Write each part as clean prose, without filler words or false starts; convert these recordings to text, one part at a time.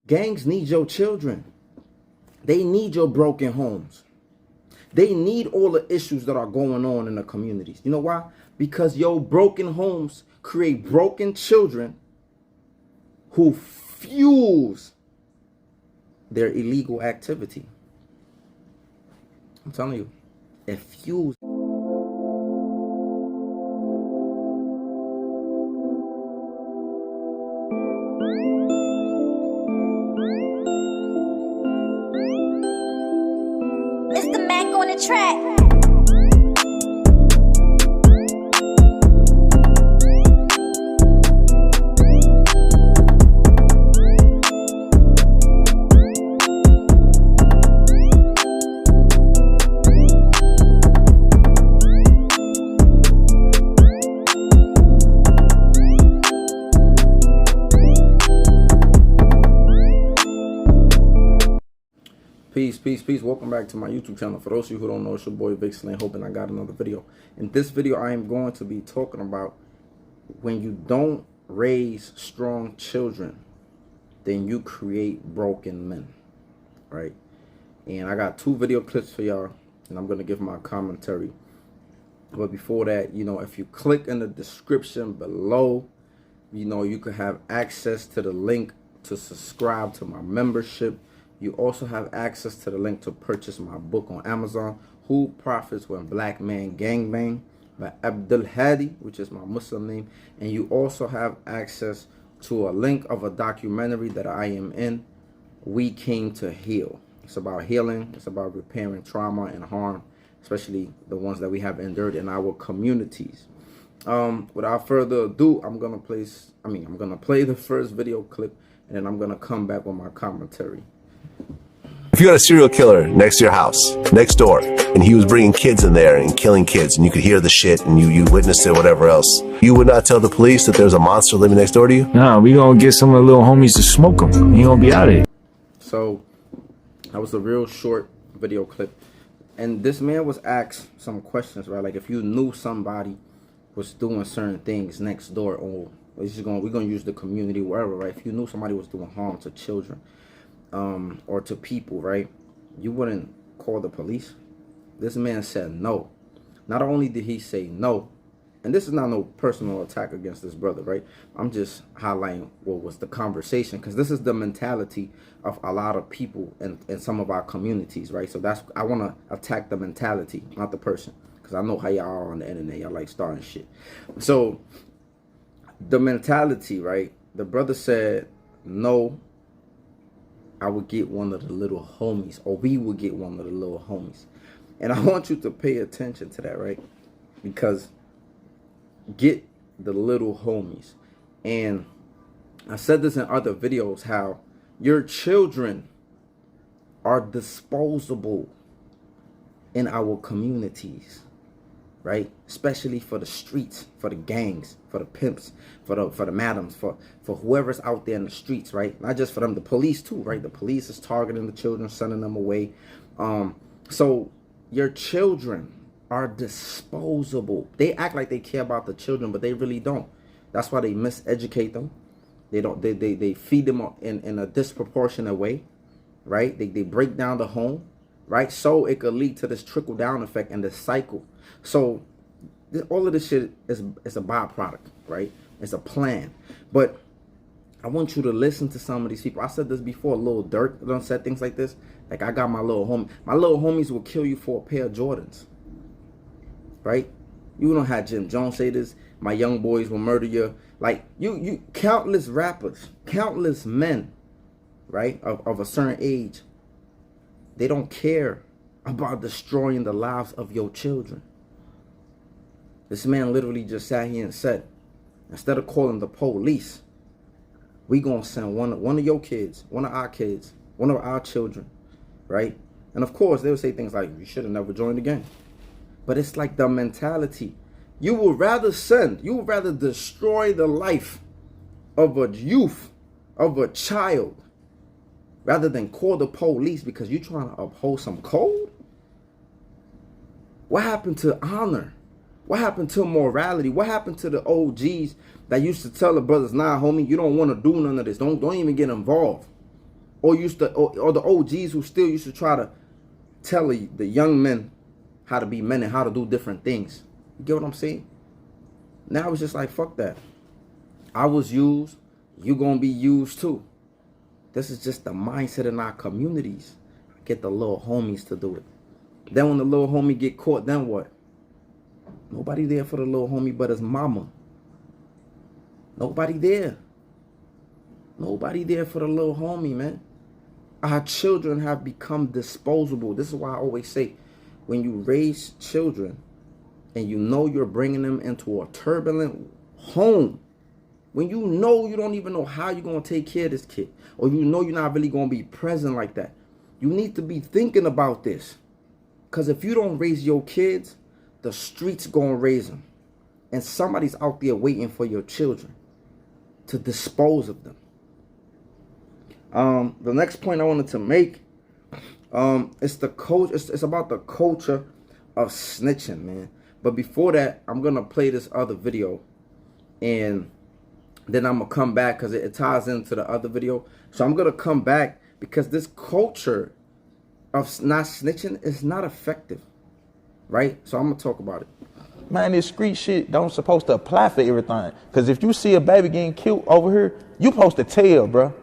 Gangs need your children. They need your broken homes. They need all the issues that are going on in the communities. You know why? Because your broken homes create broken children who fuels their illegal activity. I'm telling you, it fuels. It's the Mac on the track. Peace. Welcome back to my YouTube channel. For those of you who don't know, it's your boy Vic Slane, hoping I got another video. In this video, I am going to be talking about when you don't raise strong children, then you create broken men, right? And I got two video clips for y'all, and I'm going to give my commentary. But before that, you know, if you click in the description below, you know, you could have access to the link to subscribe to my membership. You also have access to the link to purchase my book on Amazon, Who Profits When Black Men Gangbang by Abdul Hadi, which is my Muslim name. And you also have access to a link of a documentary that I am in, We Came to Heal. It's about healing. It's about repairing trauma and harm, especially the ones that we have endured in our communities. Without further ado, I'm gonna play the first video clip, and then I'm gonna come back with my commentary. If you had a serial killer next to your house, next door, and he was bringing kids in there and killing kids, and you could hear the shit, and you witnessed it, whatever else, you would not tell the police that there's a monster living next door to you? Nah, we gonna get some of the little homies to smoke them. He gonna be out of it. So, that was a real short video clip. And this man was asked some questions, right? Like if you knew somebody was doing certain things next door, or we're gonna use the community, wherever, right? If you knew somebody was doing harm to children, or to people, right, you wouldn't call the police. This man said no. Not only did he say no, and this is not no personal attack against this brother, right? I'm just highlighting what was the conversation, because this is the mentality of a lot of people in some of our communities, right? So I want to attack the mentality, not the person, because I know how y'all are on the internet. Y'all like starting shit. So the mentality, right? The brother said no, I would get one of the little homies, or we would get one of the little homies. And I want you to pay attention to that, right? Because get the little homies. And I said this in other videos, how your children are disposable in our communities, right? Especially for the streets, for the gangs, for the pimps, for the madams, for whoever's out there in the streets, right? Not just for them, the police too, right? The police is targeting the children, sending them away. So your children are disposable. They act like they care about the children, but they really don't. That's why they miseducate them. They feed them in a disproportionate way, right? They break down the home, right? So it could lead to this trickle down effect and this cycle. So all of this shit is a byproduct, right? It's a plan. But I want you to listen to some of these people. I said this before. Lil Durk done said things like this. Like, I got my little homie. My little homies will kill you for a pair of Jordans, right? You don't have Jim Jones say this. My young boys will murder you. Like, you countless rappers, countless men, right, of a certain age, they don't care about destroying the lives of your children. This man literally just sat here and said, instead of calling the police, we gonna send one of your kids, one of our kids, one of our children, right? And of course, they would say things like, you should have never joined the gang. But it's like the mentality. You would rather destroy the life of a youth, of a child, rather than call the police because you're trying to uphold some code? What happened to honor? What happened to morality? What happened to the OGs that used to tell the brothers, nah, homie, you don't want to do none of this. Don't even get involved. or the OGs who still used to try to tell the young men how to be men and how to do different things. You get what I'm saying? Now it's just like, fuck that. I was used, you gonna be used too. This is just the mindset in our communities. Get the little homies to do it. Then when the little homie get caught, then what? Nobody there for the little homie but his mama. Nobody there. Nobody there for the little homie, man. Our children have become disposable. This is why I always say, when you raise children and you know you're bringing them into a turbulent home, when you know you don't even know how you're going to take care of this kid, or you know you're not really going to be present like that, you need to be thinking about this. Because if you don't raise your kids, the streets going to raise them. And somebody's out there waiting for your children to dispose of them. The next point I wanted to make, it's about the culture of snitching, man. But before that, I'm going to play this other video. And then I'm going to come back because it ties into the other video. So I'm going to come back because this culture of not snitching is not effective. Right? So I'm going to talk about it. Man, this street shit don't supposed to apply for everything. Because if you see a baby getting killed over here, you supposed to tell, bro.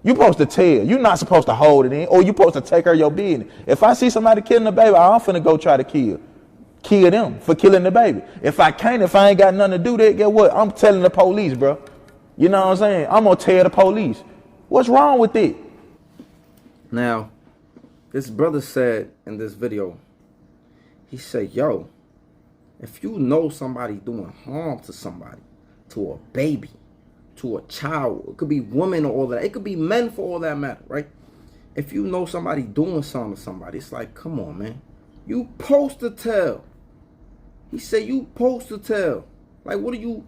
You supposed to tell. You're not supposed to hold it in, or you supposed to take care of your business. If I see somebody killing a baby, I'm finna go try to kill them for killing the baby. If I ain't got nothing to do that, get what? I'm telling the police, bro. You know what I'm saying? I'm gonna tell the police. What's wrong with it? Now, this brother said in this video, he said, yo, if you know somebody doing harm to somebody, to a baby, to a child, it could be women or all that, it could be men for all that matter, right? If you know somebody doing something to somebody, it's like, come on, man. You supposed to tell. He said you supposed to tell. Like, what are you,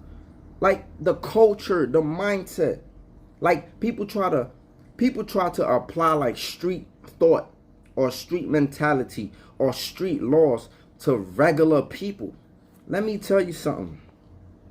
like the culture, the mindset. Like people try to apply like street thought or street mentality or street laws to regular people. Let me tell you something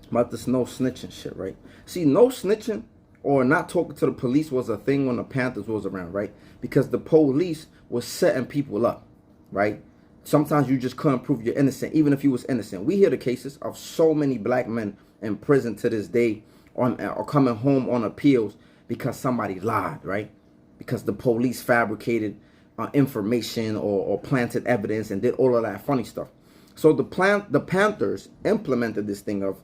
about this no snitching shit, right? See, no snitching or not talking to the police was a thing when the Panthers was around, right? Because the police was setting people up, right? Sometimes you just couldn't prove you're innocent, even if you was innocent. We hear the cases of so many black men in prison to this day or coming home on appeals because somebody lied, right? Because the police fabricated information or planted evidence and did all of that funny stuff. So the Panthers implemented this thing of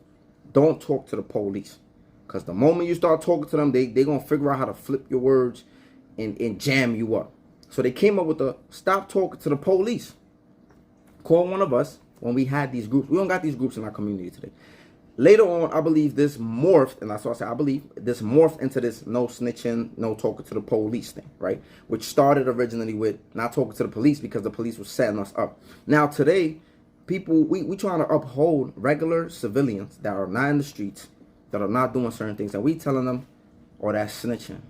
don't talk to the police. Because the moment you start talking to them, they're going to figure out how to flip your words and jam you up. So they came up with the stop talking to the police. Call one of us when we had these groups. We don't got these groups in our community today. Later on, I believe this morphed, and that's why I say I believe this morphed into this no snitching, no talking to the police thing, right? Which started originally with not talking to the police because the police was setting us up. Now today, people, we trying to uphold regular civilians that are not in the streets, that are not doing certain things, and we telling them, oh, that's snitching.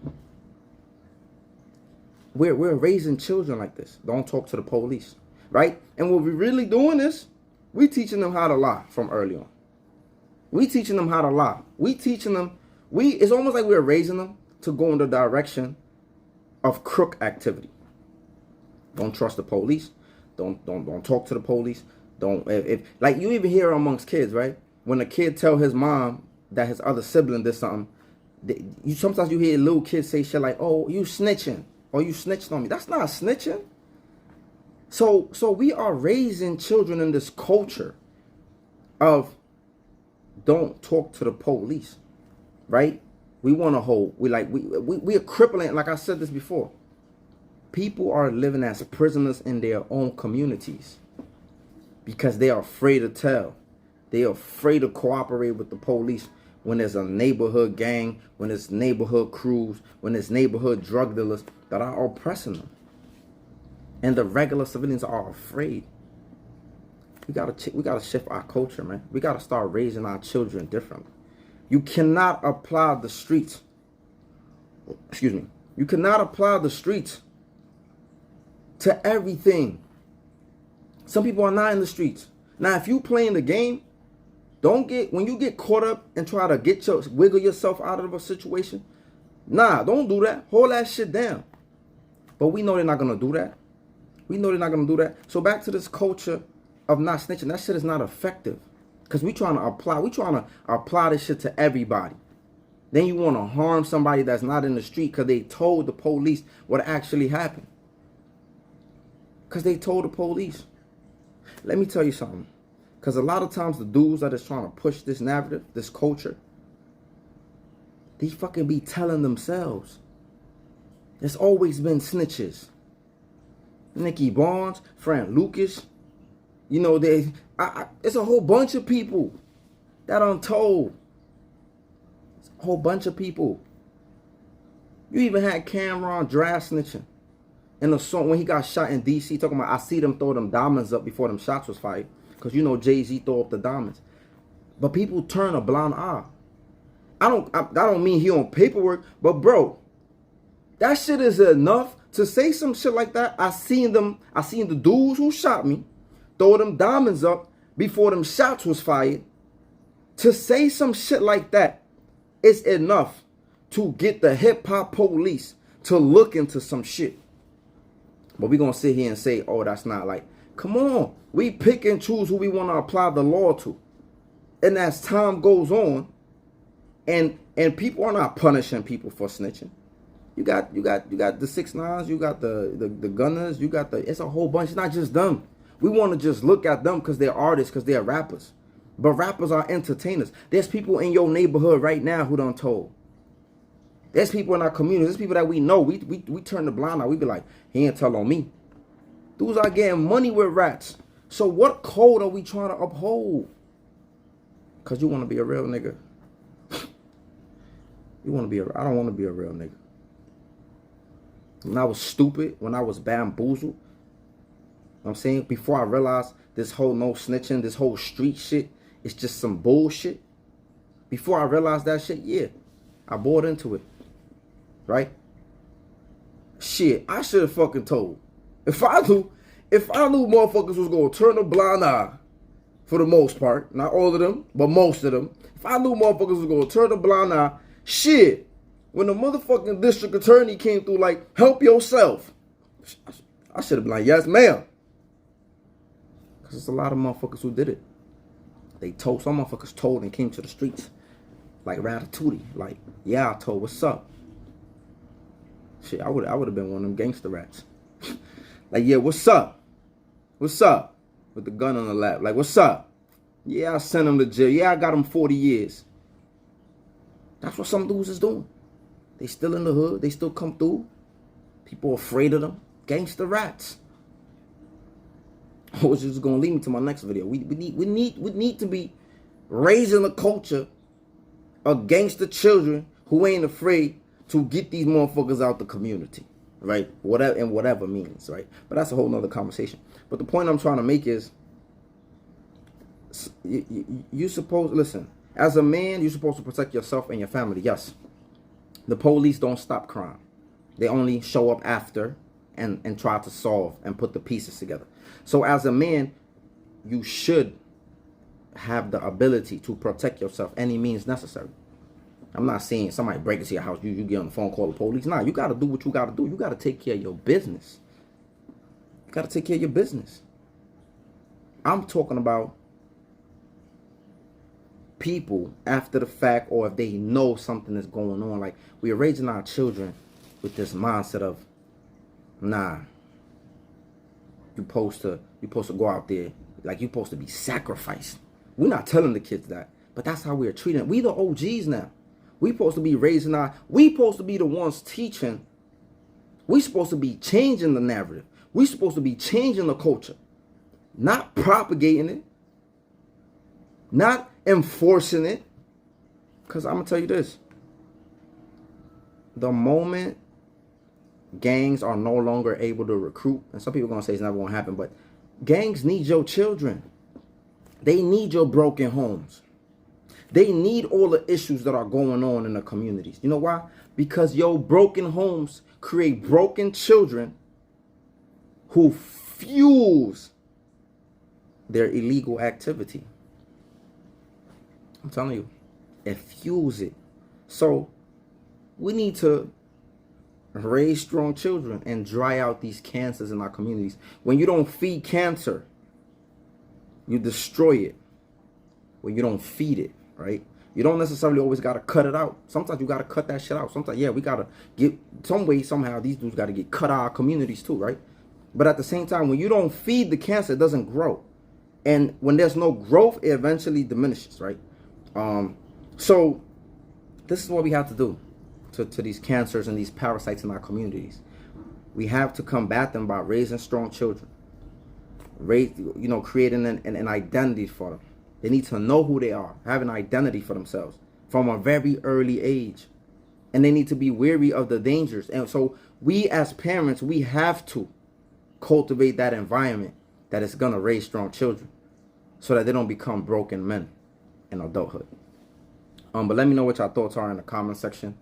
We're raising children like this. Don't talk to the police, right? And what we're really doing is we teaching them how to lie from early on. We teaching them how to lie. We teaching them. It's almost like we're raising them to go in the direction of crook activity. Don't trust the police. Don't talk to the police. Don't if like you even hear amongst kids, right? When a kid tell his mom that his other sibling did something, sometimes you hear little kids say shit like, "Oh, you snitching," or "You snitched on me." That's not snitching. So we are raising children in this culture of don't talk to the police, right? We want to hold. We are crippling. Like I said this before, people are living as prisoners in their own communities because they are afraid to tell. They are afraid to cooperate with the police when there's a neighborhood gang, when there's neighborhood crews, when there's neighborhood drug dealers that are oppressing them. And the regular civilians are afraid. We gotta shift our culture, man. We gotta start raising our children differently. You cannot apply the streets. Excuse me. You cannot apply the streets to everything. Some people are not in the streets. Now, if you playing the game, when you get caught up and try to wiggle yourself out of a situation, nah, don't do that. Hold that shit down. But we know they're not gonna do that. We know they're not gonna do that. So back to this culture of not snitching. That shit is not effective. Cause we trying to apply this shit to everybody. Then you want to harm somebody that's not in the street because they told the police what actually happened. Because they told the police. Let me tell you something. Because a lot of times the dudes that is trying to push this narrative, this culture, they fucking be telling themselves. There's always been snitches. Nicky Barnes, Fran Lucas. You know, it's a whole bunch of people that untold. It's a whole bunch of people. You even had Cameron dry snitching in the song when he got shot in D.C. talking about, I see them throw them diamonds up before them shots was fired. Because you know Jay-Z throw up the diamonds. But people turn a blind eye. I don't mean he on paperwork, but bro, that shit is enough to say some shit like that. I seen the dudes who shot me throw them diamonds up before them shots was fired. To say some shit like that is enough to get the hip-hop police to look into some shit. But we gonna sit here and say, oh, that's not like, come on. We pick and choose who we want to apply the law to. And as time goes on, and people are not punishing people for snitching. You got the 6ix9ines, you got the Gunners, you got it's a whole bunch. It's not just them. We want to just look at them because they're artists, because they're rappers. But rappers are entertainers. There's people in your neighborhood right now who done told. There's people in our community. There's people that we know. We turn the blind eye. We be like, he ain't tell on me. Dudes are getting money with rats. So what code are we trying to uphold? Because you want to be a real nigga. You want to be I don't want to be a real nigga. When I was stupid, when I was bamboozled, I'm saying, before I realized this whole no snitching, this whole street shit, it's just some bullshit. Before I realized that shit, yeah, I bought into it. Right? Shit, I should have fucking told. If I knew motherfuckers was gonna turn a blind eye, for the most part, not all of them, but most of them. If I knew motherfuckers was gonna turn a blind eye, shit, when the motherfucking district attorney came through like, help yourself, I should have been like, yes, ma'am. Because there's a lot of motherfuckers who did it. Some motherfuckers told and came to the streets. Like Ratatouille. Like, yeah, I told, what's up? Shit, I would have been one of them gangster rats. Like, yeah, what's up? What's up? With the gun on the lap. Like, what's up? Yeah, I sent him to jail. Yeah, I got him 40 years. That's what some dudes is doing. They still in the hood. They still come through. People afraid of them. Gangster rats. Which is gonna lead me to my next video. We need to be raising a culture of gangster children who ain't afraid to get these motherfuckers out the community, right? Whatever means, right? But that's a whole nother conversation. But the point I'm trying to make is, you supposed, listen, as a man, you're supposed to protect yourself and your family. Yes, the police don't stop crime. They only show up after and try to solve and put the pieces together. So as a man, you should have the ability to protect yourself any means necessary. I'm not saying somebody break into your house, you get on the phone, call the police. Nah, you got to do what you got to do. You got to take care of your business. You got to take care of your business. I'm talking about people after the fact, or if they know something is going on. Like, we are raising our children with this mindset of, nah, you supposed to go out there like you supposed to be sacrificed. We're not telling the kids that, but that's how we're treating. We the OGs now. We supposed to be raising we supposed to be the ones teaching. We supposed to be changing the narrative. We supposed to be changing the culture, not propagating it, not enforcing it. Because I'm gonna tell you this: the moment gangs are no longer able to recruit, and some people are gonna say it's never gonna happen, but gangs need your children. They need your broken homes. They need all the issues that are going on in the communities. You know why? Because your broken homes create broken children who fuels their illegal activity. I'm telling you, it fuels it. So we need to raise strong children, and dry out these cancers in our communities. When you don't feed cancer, you destroy it. When you don't feed it, right? You don't necessarily always got to cut it out. Sometimes you got to cut that shit out. Sometimes, yeah, we got to get some way, somehow, these dudes got to get cut out of our communities too, right? But at the same time, when you don't feed the cancer, it doesn't grow. And when there's no growth, it eventually diminishes, right? So this is what we have to do to these cancers and these parasites in our communities. We have to combat them by raising strong children. Creating an identity for them. They need to know who they are, have an identity for themselves from a very early age. And they need to be wary of the dangers. And so we as parents, we have to cultivate that environment that is going to raise strong children so that they don't become broken men in adulthood. But let me know what your thoughts are in the comment section.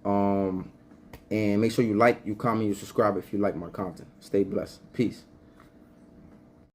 And make sure you like, you comment, you subscribe if you like my content. Stay blessed. Peace.